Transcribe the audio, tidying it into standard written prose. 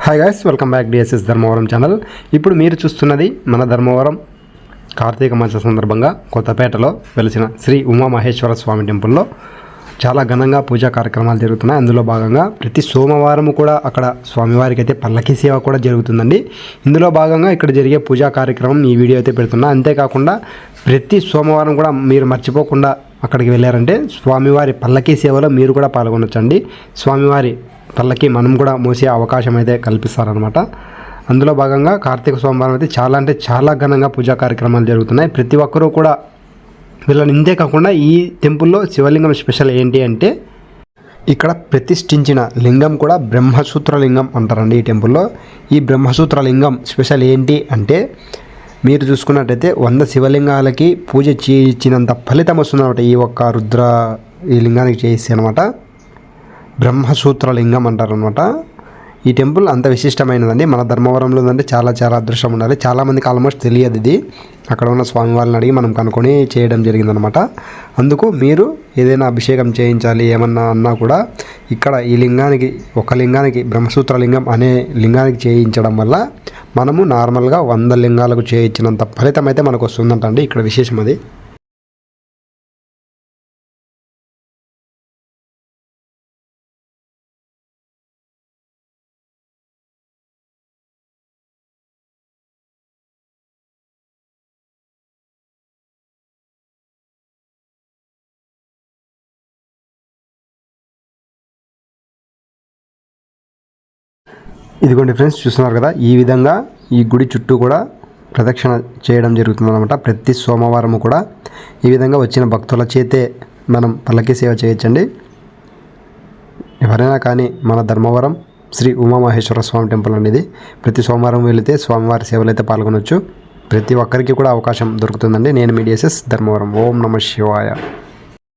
Hi guys, welcome back DSS Dharmavaram channel. ఇప్పుడు మీరు చూస్తున్నది మన ధర్మవరం కార్తీక మాస సందర్భంగా కొత్తపేటలో వెలిసిన శ్రీ ఉమామహేశ్వర స్వామి టెంపుల్లో చాలా ఘనంగా పూజా కార్యక్రమాలు జరుగుతున్నాయి. అందులో భాగంగా ప్రతి సోమవారం కూడా అక్కడ స్వామివారికి అయితే పల్లకి సేవ కూడా జరుగుతుందండి. ఇందులో భాగంగా ఇక్కడ జరిగే పూజా కార్యక్రమం ఈ వీడియో అయితే పెడుతున్నా. అంతేకాకుండా ప్రతి సోమవారం కూడా మీరు మర్చిపోకుండా అక్కడికి వెళ్ళారంటే స్వామివారి పల్లకి సేవలో మీరు కూడా పాల్గొనొచ్చండి. స్వామివారి పల్లకి మనం కూడా మోసే అవకాశం అయితే కల్పిస్తారనమాట. అందులో భాగంగా కార్తీక సోమవారం అయితే చాలా ఘనంగా పూజా కార్యక్రమాలు జరుగుతున్నాయి. ప్రతి ఒక్కరూ కూడా వీళ్ళని ఇంతే కాకుండా ఈ టెంపుల్లో శివలింగం స్పెషల్ ఏంటి అంటే ఇక్కడ ప్రతిష్ఠించిన లింగం కూడా బ్రహ్మసూత్ర లింగం అంటారండి. ఈ టెంపుల్లో ఈ బ్రహ్మసూత్ర లింగం స్పెషల్ ఏంటి అంటే మీరు చూసుకున్నట్టయితే 100 శివలింగాలకి పూజ చేయించినంత ఫలితం వస్తుందన్నమాట. ఈ ఒక్క రుద్ర ఈ లింగానికి చేయిస్తే అనమాట బ్రహ్మసూత్ర లింగం అంటారనమాట. ఈ టెంపుల్ అంత విశిష్టమైనదండి. మన ధర్మవరంలో ఉందంటే చాలా అదృష్టం ఉండాలి. చాలామందికి ఆల్మోస్ట్ తెలియదు ఇది. అక్కడ ఉన్న స్వామి వాళ్ళని అడిగి మనం కనుక్కొని చేయడం జరిగిందనమాట. అందుకు మీరు ఏదైనా అభిషేకం చేయించాలి ఏమన్నా అన్నా కూడా ఇక్కడ ఈ లింగానికి ఒక లింగానికి బ్రహ్మసూత్ర లింగం అనే లింగానికి చేయించడం వల్ల మనము నార్మల్గా 100 లింగాలకు చేయించినంత ఫలితం అయితే మనకు వస్తుందంటండి. ఇక్కడ విశేషం అది. ఇదిగోండి ఫ్రెండ్స్, చూస్తున్నారు కదా, ఈ విధంగా ఈ గుడి చుట్టూ కూడా ప్రదక్షిణ చేయడం జరుగుతుందన్నమాట. ప్రతి సోమవారం కూడా ఈ విధంగా వచ్చిన భక్తుల చేతే మనం పల్లకి సేవ చేయొచ్చండి. ఎవరైనా కానీ మన ధర్మవరం శ్రీ ఉమామహేశ్వర స్వామి టెంపుల్ అనేది ప్రతి సోమవారం వెళితే స్వామివారి సేవలు అయితే పాల్గొనవచ్చు. ప్రతి ఒక్కరికి కూడా అవకాశం దొరుకుతుందండి. నేను మీ డిఎస్ఎస్ ధర్మవరం. ఓం నమః శివాయ.